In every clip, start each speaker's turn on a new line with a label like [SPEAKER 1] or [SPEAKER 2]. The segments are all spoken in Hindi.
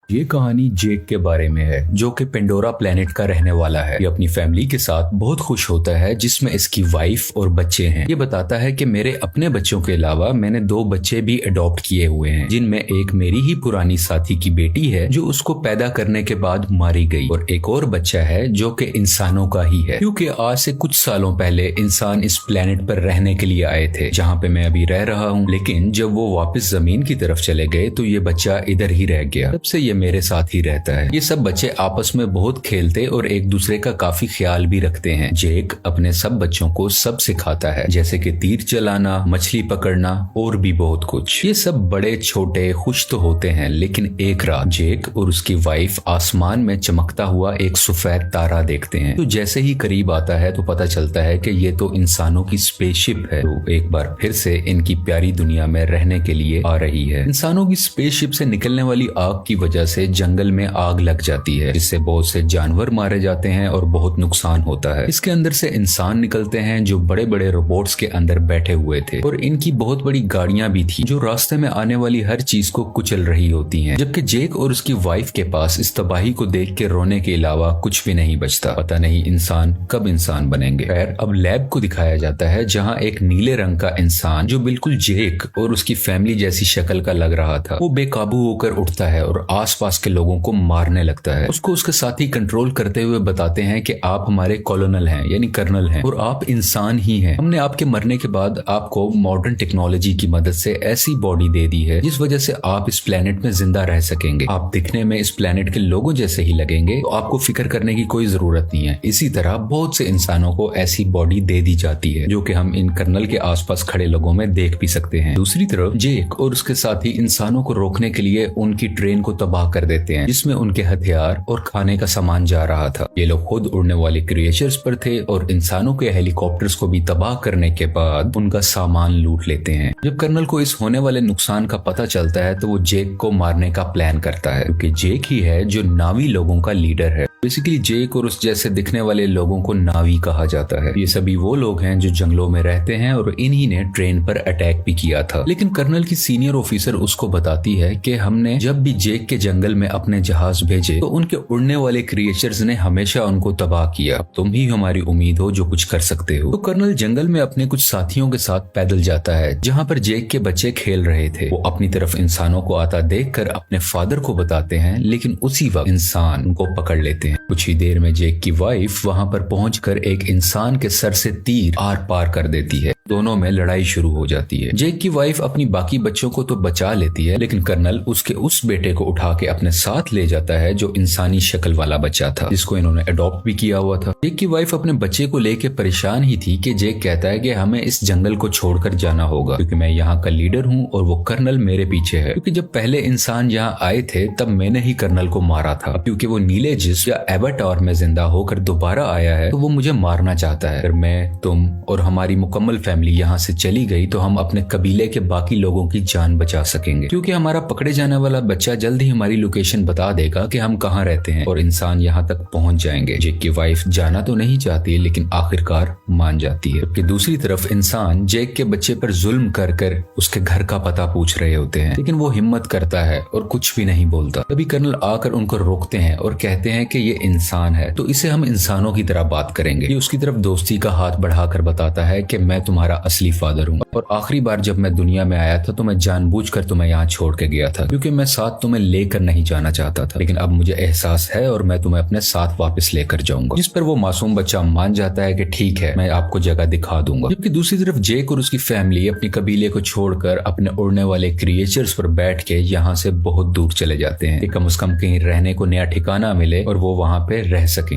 [SPEAKER 1] ये कहानी जेक के बारे में है जो कि पेंडोरा प्लेनेट का रहने वाला है। ये अपनी फैमिली के साथ बहुत खुश होता है जिसमें इसकी वाइफ और बच्चे हैं। ये बताता है कि मेरे अपने बच्चों के अलावा मैंने 2 बच्चे भी अडॉप्ट किए हुए हैं, जिनमें एक मेरी ही पुरानी साथी की बेटी है जो उसको पैदा करने के बाद मारी गई, और एक और बच्चा है जो कि इंसानों का ही है, क्योंकि आज से कुछ सालों पहले इंसान इस प्लेनेट पर रहने के लिए आए थे जहाँ पे मैं अभी रह रहा हूँ। लेकिन जब वो वापस जमीन की तरफ चले गए तो ये बच्चा इधर ही रह गया। तब से ये मेरे साथ ही रहता है। ये सब बच्चे आपस में बहुत खेलते और एक दूसरे का काफी ख्याल भी रखते हैं। जेक अपने सब बच्चों को सब सिखाता है, जैसे कि तीर चलाना, मछली पकड़ना और भी बहुत कुछ। ये सब बड़े छोटे खुश तो होते हैं, लेकिन एक रात जेक और उसकी वाइफ आसमान में चमकता हुआ एक सफेद तारा देखते हैं। तो जैसे ही करीब आता है तो पता चलता है कि ये तो इंसानों की स्पेसशिप है, तो एक बार फिर से इनकी प्यारी दुनिया में रहने के लिए आ रही है। इंसानों की स्पेसशिप से निकलने वाली आग की वजह से जंगल में आग लग जाती है, जिससे बहुत से जानवर मारे जाते हैं और बहुत नुकसान होता है। इसके अंदर से इंसान निकलते हैं जो बड़े बड़े रोबोट्स के अंदर बैठे हुए थे, और इनकी बहुत बड़ी गाड़ियां भी थी जो रास्ते में आने वाली हर चीज को कुचल रही होती हैं। जबकि जेक और उसकी वाइफ के पास इस तबाही को देख के रोने के अलावा कुछ भी नहीं बचता। पता नहीं इंसान कब इंसान बनेंगे। खैर, अब लैब को दिखाया जाता है जहाँ एक नीले रंग का इंसान जो बिल्कुल जेक और उसकी फैमिली जैसी शक्ल का लग रहा था, वो बेकाबू होकर उठता है और आसपास के लोगों को मारने लगता है। उसको उसके साथी कंट्रोल करते हुए बताते हैं कि आप हमारे कॉलोनल हैं, यानी कर्नल हैं, और आप इंसान ही हैं। हमने आपके मरने के बाद आपको मॉडर्न टेक्नोलॉजी की मदद से ऐसी बॉडी दे दी है जिस वजह से आप इस प्लेनेट में जिंदा रह सकेंगे। आप दिखने में इस प्लेनेट के लोगों जैसे ही लगेंगे, तो आपको फिक्र करने की कोई जरूरत नहीं है। इसी तरह बहुत से इंसानों को ऐसी बॉडी दे दी जाती है जो कि हम इन कर्नल के आसपास खड़े लोगों में देख भी सकते हैं। दूसरी तरफ जेक और उसके साथी इंसानों को रोकने के लिए उनकी ट्रेन को तबाह कर देते हैं, जिसमें उनके हथियार और खाने का सामान जा रहा था। ये लोग खुद उड़ने वाले क्रिएचर्स पर थे और इंसानों के हेलीकॉप्टर्स को भी तबाह करने के बाद उनका सामान लूट लेते हैं। जब कर्नल को इस होने वाले नुकसान का पता चलता है तो वो जेक को मारने का प्लान करता है, क्योंकि जेक ही है जो नावी लोगों का लीडर है। बेसिकली जेक और उस जैसे दिखने वाले लोगों को नावी कहा जाता है। ये सभी वो लोग हैं जो जंगलों में रहते हैं और इन्हीं ने ट्रेन पर अटैक भी किया था। लेकिन कर्नल की सीनियर ऑफिसर उसको बताती है कि हमने जब भी जेक के जंगल में अपने जहाज भेजे तो उनके उड़ने वाले क्रिएचर्स ने हमेशा उनको तबाह किया। अब तुम ही हमारी उम्मीद हो जो कुछ कर सकते हो। तो कर्नल जंगल में अपने कुछ साथियों के साथ पैदल जाता है जहाँ पर जेक के बच्चे खेल रहे थे। वो अपनी तरफ इंसानों को आता देखकर अपने फादर को बताते हैं, लेकिन उसी वक्त इंसान उनको पकड़ लेते हैं। कुछ ही देर में जेक की वाइफ वहां पर पहुंचकर एक इंसान के सर से तीर आर पार कर देती है। दोनों में लड़ाई शुरू हो जाती है। जेक की वाइफ अपनी बाकी बच्चों को तो बचा लेती है, लेकिन कर्नल उसके उस बेटे को उठा के अपने साथ ले जाता है जो इंसानी शक्ल वाला बच्चा था, जिसको इन्होंने अडॉप्ट भी किया हुआ था। जेक की वाइफ अपने बच्चे को लेके परेशान ही थी कि जेक कहता है कि हमें इस जंगल को छोड़कर जाना होगा, क्योंकि मैं यहाँ का लीडर हूँ और वो कर्नल मेरे पीछे है। क्योंकि जब पहले इंसान यहाँ आए थे तब मैंने ही कर्नल को मारा था। क्योंकि वो नीले जिस्म या एवाटार में जिंदा होकर दोबारा आया है तो वो मुझे मारना चाहता है। अगर मैं, तुम और हमारी मुकम्मल फैमिली यहाँ से चली गई तो हम अपने कबीले के बाकी लोगों की जान बचा सकेंगे, क्योंकि हमारा पकड़े जाने वाला बच्चा जल्द ही हमारी लोकेशन बता देगा कि हम कहाँ रहते हैं और इंसान यहाँ तक पहुंच जाएंगे। जेक की वाइफ जाना तो नहीं चाहती लेकिन आखिरकार मान जाती है। जबकि दूसरी तरफ इंसान जेक के बच्चे पर जुल्म कर कर उसके घर का पता पूछ रहे होते हैं, लेकिन वो हिम्मत करता है और कुछ भी नहीं बोलता। तभी कर्नल आकर उनको रोकते हैं और कहते हैं कि ये इंसान है तो इसे हम इंसानों की तरह बात करेंगे। ये उसकी तरफ दोस्ती का हाथ बढ़ाकर बताता है कि मैं तुम्हारा असली फादर हूँ, और आखिरी बार जब मैं दुनिया में आया था तो मैं जानबूझकर तुम्हें यहाँ छोड़ के गया था, क्योंकि मैं साथ तुम्हें लेकर नहीं जाना चाहता था। लेकिन अब मुझे एहसास है और मैं तुम्हें अपने साथ वापस लेकर जाऊंगा। जिस पर वो मासूम बच्चा मान जाता है कि ठीक है, मैं आपको जगह दिखा दूंगा। जबकि दूसरी तरफ जेक और उसकी फैमिली अपनी कबीले को छोड़कर अपने उड़ने वाले क्रिएचर्स पर बैठ के यहाँ से बहुत दूर चले जाते हैं, कम से कम कहीं रहने को नया ठिकाना मिले और वो वहां पे रह सके।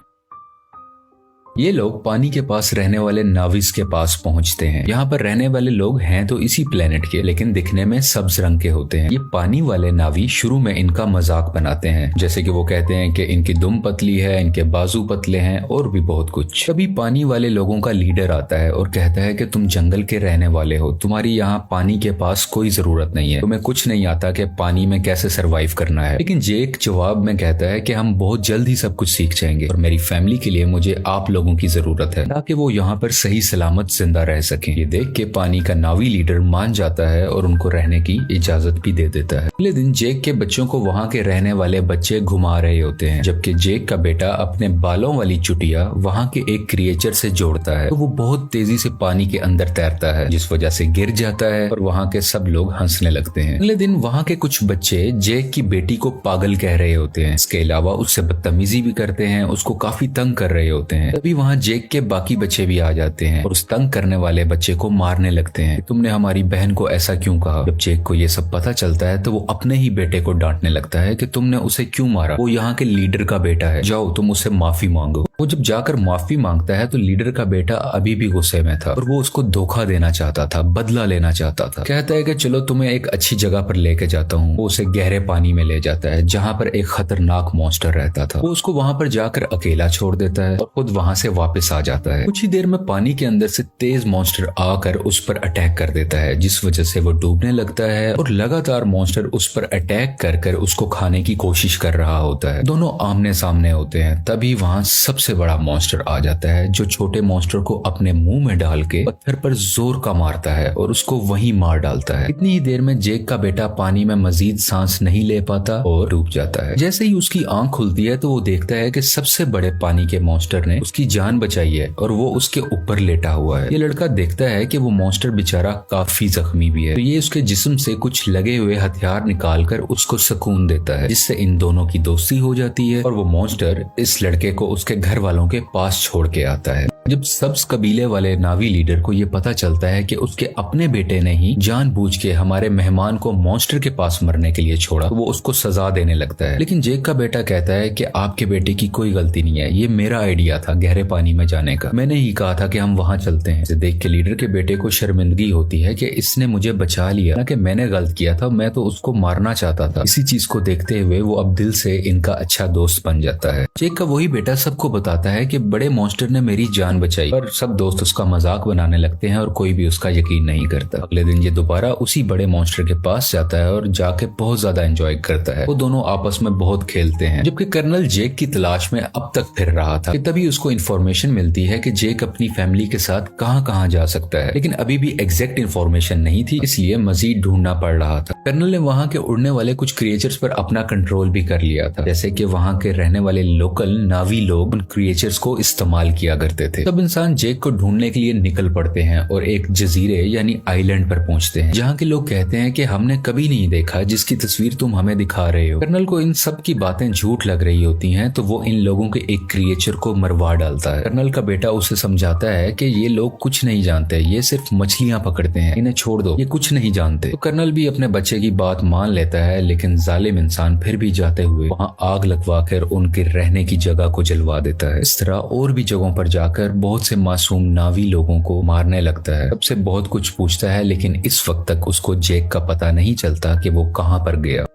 [SPEAKER 1] ये लोग पानी के पास रहने वाले नाविस के पास पहुंचते हैं। यहाँ पर रहने वाले लोग हैं तो इसी प्लेनेट के, लेकिन दिखने में सब्ज रंग के होते हैं। ये पानी वाले नावी शुरू में इनका मजाक बनाते हैं, जैसे कि वो कहते हैं कि इनकी दुम पतली है, इनके बाजू पतले हैं और भी बहुत कुछ। तभी पानी वाले लोगों का लीडर आता है और कहता है कि तुम जंगल के रहने वाले हो, तुम्हारी यहाँ पानी के पास कोई जरूरत नहीं है, तुम्हें कुछ नहीं आता कि पानी में कैसे सरवाइव करना है। लेकिन जेक जवाब में कहता है कि हम बहुत जल्द ही सब कुछ सीख जाएंगे और मेरी फैमिली के लिए मुझे आप लोगों लोगों की जरूरत है ताकि वो यहाँ पर सही सलामत जिंदा रह सकें। ये देख के पानी का नावी लीडर मान जाता है और उनको रहने की इजाजत भी दे देता है। अगले दिन जेक के बच्चों को वहाँ के रहने वाले बच्चे घुमा रहे होते हैं, जबकि जेक का बेटा अपने बालों वाली चुटिया वहाँ के एक क्रिएचर से जोड़ता है तो वो बहुत तेजी से पानी के अंदर तैरता है, जिस वजह से गिर जाता है और वहाँ के सब लोग हंसने लगते हैं। अगले दिन वहाँ के कुछ बच्चे जेक की बेटी को पागल कह रहे होते हैं। इसके अलावा उससे बदतमीजी भी करते हैं, उसको काफी तंग कर रहे होते हैं। तभी वहाँ जेक के बाकी बच्चे भी आ जाते हैं और उस तंग करने वाले बच्चे को मारने लगते हैं। तुमने हमारी बहन को ऐसा क्यों कहा? जब जेक को ये सब पता चलता है तो वो अपने ही बेटे को डांटने लगता है कि तुमने उसे क्यों मारा, वो यहाँ के लीडर का बेटा है, जाओ तुम उससे माफी मांगो। वो जब जाकर माफी मांगता है तो लीडर का बेटा अभी भी गुस्से में था और वो उसको धोखा देना चाहता था, बदला लेना चाहता था। कहता है कि चलो तुम्हें एक अच्छी जगह पर लेके जाता हूँ। वो उसे गहरे पानी में ले जाता है जहाँ पर एक खतरनाक मॉन्स्टर रहता था। वो उसको वहाँ पर जाकर अकेला छोड़ देता है और खुद वहाँ से वापस आ जाता है। कुछ ही देर में पानी के अंदर से तेज मॉन्स्टर आकर उस पर अटैक कर देता है, जिस वजह से वो डूबने लगता है और लगातार मॉन्स्टर उस पर अटैक कर उसको खाने की कोशिश कर रहा होता है। दोनों आमने सामने होते हैं। तभी वहाँ सबसे बड़ा मॉन्स्टर आ जाता है जो छोटे मॉन्स्टर को अपने मुंह में डाल के पत्थर पर जोर का मारता है और उसको वहीं मार डालता है। इतनी ही देर में जेक का बेटा पानी में मजीद सांस नहीं ले पाता और डूब जाता है। जैसे ही उसकी आंख खुलती है तो वो देखता है कि सबसे बड़े पानी के मॉन्स्टर ने उसकी जान बचाई है और वो उसके ऊपर लेटा हुआ है। ये लड़का देखता है कि वो मॉन्स्टर बेचारा काफी जख्मी भी है, तो ये उसके जिस्म से कुछ लगे हुए हथियार निकालकर उसको सुकून देता है, जिससे इन दोनों की दोस्ती हो जाती है और वो मॉन्स्टर इस लड़के को उसके घर वालों के पास छोड़ के आता है। जब सब्ज कबीले वाले नावी लीडर को ये पता चलता है कि उसके अपने बेटे ने ही जानबूझ के हमारे मेहमान को मॉन्स्टर के पास मरने के लिए छोड़ा, तो वो उसको सजा देने लगता है। लेकिन जेक का बेटा कहता है कि आपके बेटे की कोई गलती नहीं है, ये मेरा आइडिया था गहरे पानी में जाने का, मैंने ही कहा था कि हम वहाँ चलते हैं। इसे देख के लीडर के बेटे को शर्मिंदगी होती है कि इसने मुझे बचा लिया, ना कि मैंने गलत किया था, मैं तो उसको मारना चाहता था। इसी चीज को देखते हुए वो अब दिल से इनका अच्छा दोस्त बन जाता है। जेक का वही बेटा सबको बताता है कि बड़े मॉन्स्टर ने मेरी जान बचाई, पर सब दोस्त उसका मजाक बनाने लगते हैं और कोई भी उसका यकीन नहीं करता। अगले दिन ये दोबारा उसी बड़े मॉन्स्टर के पास जाता है और जाके बहुत ज्यादा एंजॉय करता है। वो दोनों आपस में बहुत खेलते हैं, जबकि कर्नल जेक की तलाश में अब तक फिर रहा था कि तभी उसको इन्फॉर्मेशन मिलती है कि जेक अपनी फैमिली के साथ कहाँ कहाँ जा सकता है, लेकिन अभी भी एग्जैक्ट इन्फॉर्मेशन नहीं थी, इसलिए मजीद ढूंढना पड़ रहा था। कर्नल ने वहाँ के उड़ने वाले कुछ क्रिएचर्स पर अपना कंट्रोल भी कर लिया था, जैसे कि वहाँ के रहने वाले लोकल नावी लोग उन क्रिएचर्स को इस्तेमाल किया करते थे। सब इंसान जेक को ढूंढने के लिए निकल पड़ते हैं और एक जजीरे यानी आइलैंड पर पहुंचते हैं, जहाँ के लोग कहते हैं कि हमने कभी नहीं देखा जिसकी तस्वीर तुम हमें दिखा रहे हो। कर्नल को इन सब की बातें झूठ लग रही होती हैं, तो वो इन लोगों के एक क्रिएचर को मरवा डालता है। कर्नल का बेटा उसे समझाता है कि ये लोग कुछ नहीं जानते, ये सिर्फ मछलियां पकड़ते हैं, इन्हें छोड़ दो, ये कुछ नहीं जानते। तो कर्नल भी अपने बच्चे की बात मान लेता है, लेकिन जालिम इंसान फिर भी जाते हुए वहाँ आग लगवा कर उनके रहने की जगह को जलवा देता है। इस तरह और भी जगहों पर जाकर बहुत से मासूम नावी लोगों को मारने लगता है। सबसे बहुत कुछ पूछता है, लेकिन इस वक्त तक उसको जेक का पता नहीं चलता कि वो कहां पर गया।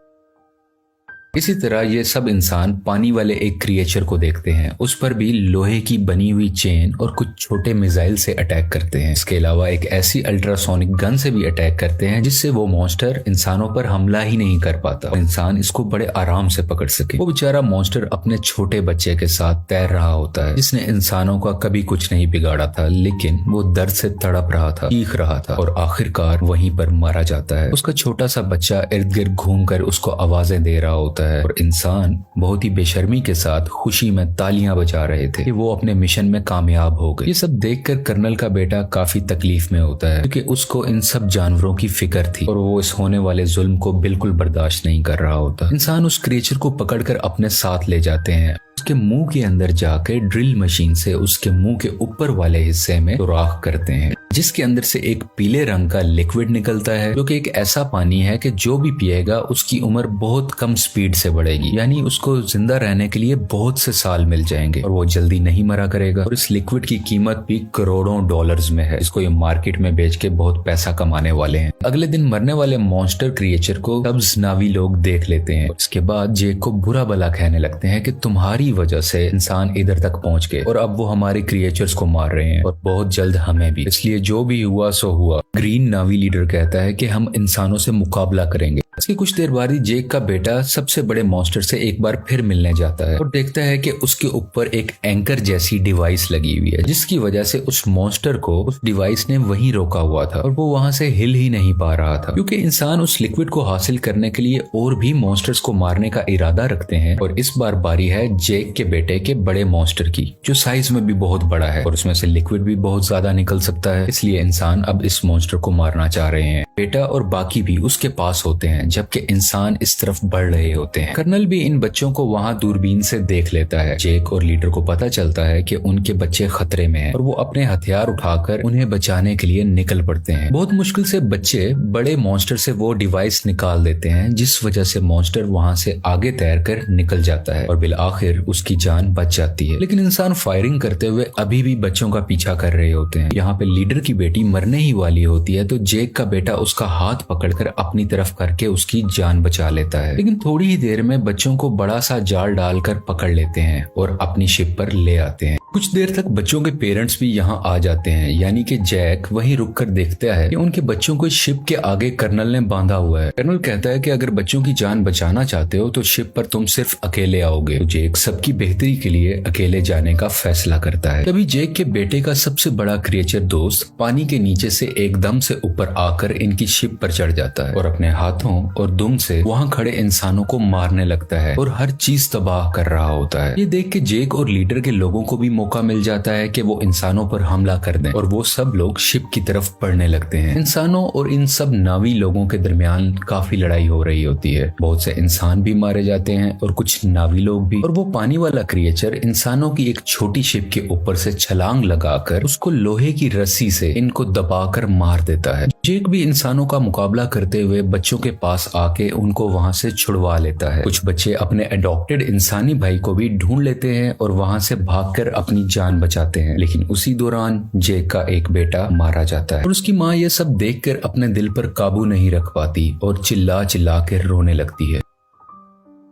[SPEAKER 1] इसी तरह ये सब इंसान पानी वाले एक क्रिएचर को देखते हैं, उस पर भी लोहे की बनी हुई चेन और कुछ छोटे मिसाइल से अटैक करते हैं। इसके अलावा एक ऐसी अल्ट्रासोनिक गन से भी अटैक करते हैं जिससे वो मॉन्स्टर इंसानों पर हमला ही नहीं कर पाता, इंसान इसको बड़े आराम से पकड़ सके। वो बेचारा मॉन्स्टर अपने छोटे बच्चे के साथ तैर रहा होता है, जिसने इंसानों का कभी कुछ नहीं बिगाड़ा था, लेकिन वो दर्द से तड़प रहा था, चीख रहा था और आखिरकार वहीं पर मारा जाता है। उसका छोटा सा बच्चा इर्द गिर्द घूम कर उसको आवाजें दे रहा होता है और इंसान बहुत ही बेशर्मी के साथ खुशी में तालियां बजा रहे थे कि वो अपने मिशन में कामयाब हो गए। ये सब देखकर कर्नल का बेटा काफी तकलीफ में होता है, क्योंकि उसको इन सब जानवरों की फिक्र थी और वो इस होने वाले जुल्म को बिल्कुल बर्दाश्त नहीं कर रहा होता। इंसान उस क्रिएचर को पकड़कर अपने साथ ले जाते हैं, उसके मुंह के अंदर जाकर ड्रिल मशीन से उसके मुंह के ऊपर वाले हिस्से में सुराख करते हैं, जिसके अंदर से एक पीले रंग का लिक्विड निकलता है, जो कि एक ऐसा पानी है कि जो भी पिएगा उसकी उम्र बहुत कम स्पीड से बढ़ेगी, यानी उसको जिंदा रहने के लिए बहुत से साल मिल जाएंगे और वो जल्दी नहीं मरा करेगा। और इस लिक्विड की कीमत भी करोड़ों डॉलर्स में है, इसको ये मार्केट में बेच के बहुत पैसा कमाने वाले हैं। अगले दिन मरने वाले मॉन्स्टर क्रिएचर को सब्ज नावी लोग देख लेते हैं। इसके बाद जेक को बुरा भला कहने लगते हैं कि तुम्हारी वजह से इंसान इधर तक पहुंच गए और अब वो हमारे क्रिएचर्स को मार रहे हैं और बहुत जल्द हमें भी, इसलिए जो भी हुआ सो हुआ। ग्रीन नावी लीडर कहता है कि हम इंसानों से मुकाबला करेंगे, उसके कुछ देर बाद ही जेक का बेटा सबसे बड़े मॉन्स्टर से एक बार फिर मिलने जाता है और देखता है कि उसके ऊपर एक एंकर जैसी डिवाइस लगी हुई है, जिसकी वजह से उस मॉन्स्टर को उस डिवाइस ने वहीं रोका हुआ था और वो वहां से हिल ही नहीं पा रहा था, क्योंकि इंसान उस लिक्विड को हासिल करने के लिए और भी मॉन्स्टर्स को मारने का इरादा रखते हैं। और इस बार बारी है जेक के बेटे के बड़े मॉन्स्टर की, जो साइज में भी बहुत बड़ा है और उसमें से लिक्विड भी बहुत ज्यादा निकल सकता है। इसलिए इंसान अब इस मॉन्स्टर को मारना चाह रहे हैं। बेटा और बाकी भी उसके पास होते हैं, जबकि इंसान इस तरफ बढ़ रहे होते हैं। कर्नल भी इन बच्चों को वहां दूरबीन से देख लेता है। जेक और लीडर को पता चलता है कि उनके बच्चे खतरे में हैं और वो अपने हथियार उठाकर उन्हें बचाने के लिए निकल पड़ते हैं। बहुत मुश्किल से बच्चे बड़े मॉन्स्टर से वो डिवाइस निकाल देते हैं, जिस वजह से मॉन्स्टर वहां से आगे तैरकर निकल जाता है और बिल आखिर उसकी जान बच जाती है। लेकिन इंसान फायरिंग करते हुए अभी भी बच्चों का पीछा कर रहे होते हैं। यहाँ पे लीडर की बेटी मरने ही वाली होती है, तो जेक का बेटा उसका हाथ पकड़कर अपनी तरफ करके उसकी जान बचा लेता है। लेकिन थोड़ी ही देर में बच्चों को बड़ा सा जाल डालकर पकड़ लेते हैं और अपनी शिप पर ले आते हैं। कुछ देर तक बच्चों के पेरेंट्स भी यहाँ आ जाते हैं, यानी कि जैक वहीं रुककर देखता है कि उनके बच्चों को शिप के आगे कर्नल ने बांधा हुआ है। कर्नल कहता है कि अगर बच्चों की जान बचाना चाहते हो तो शिप पर तुम सिर्फ अकेले आओगे। तो जेक सबकी बेहतरी के लिए अकेले जाने का फैसला करता है। तभी जेक के बेटे का सबसे बड़ा क्रिएचर दोस्त पानी के नीचे से एकदम से ऊपर आकर इनकी शिप पर चढ़ जाता है और अपने हाथों और दुम से वहाँ खड़े इंसानों को मारने लगता है और हर चीज तबाह कर रहा होता है। ये देख के जेक और लीडर के लोगों को भी मौका मिल जाता है कि वो इंसानों पर हमला कर दें और वो सब लोग शिप की तरफ बढ़ने लगते हैं। इंसानों और इन सब नावी लोगों के दरमियान काफी लड़ाई हो रही होती है। बहुत से इंसान भी मारे जाते हैं और कुछ नावी लोग भी। और वो पानी वाला क्रिएचर इंसानों की एक छोटी शिप के ऊपर से छलांग लगाकर उसको लोहे की रस्सी से इनको दबाकर मार देता है। जेक भी इंसानों का मुकाबला करते हुए बच्चों के पास आके उनको वहां से छुड़वा लेता है। कुछ बच्चे अपने अडॉप्टेड इंसानी भाई को भी ढूंढ लेते हैं और वहां से भागकर अपनी जान बचाते हैं। लेकिन उसी दौरान जेक का एक बेटा मारा जाता है और उसकी माँ ये सब देखकर अपने दिल पर काबू नहीं रख पाती और चिल्ला चिल्ला कर रोने लगती है।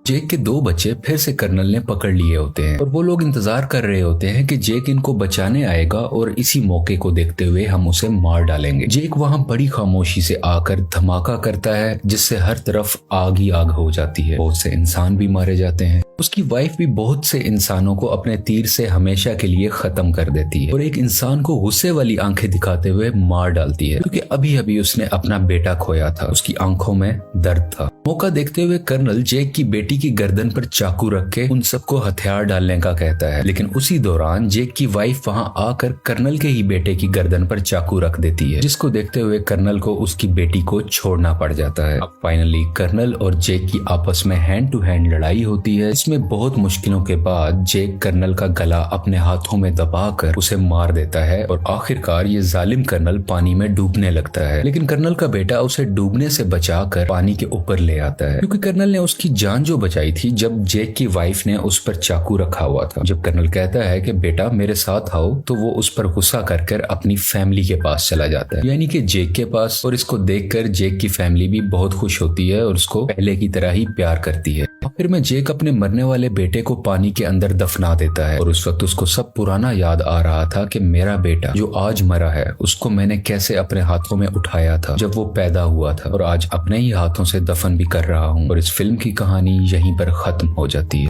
[SPEAKER 1] जेक के दो बच्चे फिर से कर्नल ने पकड़ लिए होते हैं और वो लोग इंतजार कर रहे होते हैं कि जेक इनको बचाने आएगा और इसी मौके को देखते हुए हम उसे मार डालेंगे। जेक वहां बड़ी खामोशी से आकर धमाका करता है, जिससे हर तरफ आग ही आग हो जाती है। बहुत से इंसान भी मारे जाते हैं। उसकी वाइफ भी बहुत से इंसानों को अपने तीर से हमेशा के लिए खत्म कर देती है और एक इंसान को गुस्से वाली आंखें दिखाते हुए मार डालती है, क्योंकि अभी अभी उसने अपना बेटा खोया था। उसकी आंखों में दर्द था। मौका देखते हुए कर्नल जेक की बेटी की गर्दन पर चाकू रख के उन सबको हथियार डालने का कहता है। लेकिन उसी दौरान जेक की वाइफ वहां आकर कर्नल के ही बेटे की गर्दन पर चाकू रख देती है, जिसको देखते हुए कर्नल को उसकी बेटी को छोड़ना पड़ जाता है। अब फाइनली कर्नल और जेक की आपस में हैंड टू हैंड लड़ाई होती है। इसमें बहुत मुश्किलों के बाद जेक कर्नल का गला अपने हाथों में दबाकर उसे मार देता है और आखिरकार ये जालिम कर्नल पानी में डूबने लगता है। लेकिन कर्नल का बेटा उसे डूबने से बचाकर पानी के ऊपर ले आता है, क्योंकि कर्नल ने उसकी जान जो बचाई थी जब जेक की वाइफ ने उस पर चाकू रखा हुआ था। जब कर्नल कहता है कि बेटा मेरे साथ आओ, तो वो उस पर गुस्सा कर अपनी फैमिली के पास चला जाता है, यानी कि जेक के पास। और इसको देखकर जेक की फैमिली भी बहुत खुश होती है और उसको पहले की तरह ही प्यार करती है। फिर में जेक अपने मरने वाले बेटे को पानी के अंदर दफना देता है और उस वक्त उसको सब पुराना याद आ रहा था कि मेरा बेटा जो आज मरा है उसको मैंने कैसे अपने हाथों में उठाया था जब वो पैदा हुआ था, और आज अपने ही हाथों से दफन भी कर रहा हूँ। और इस फिल्म की कहानी यहीं पर खत्म हो जाती है।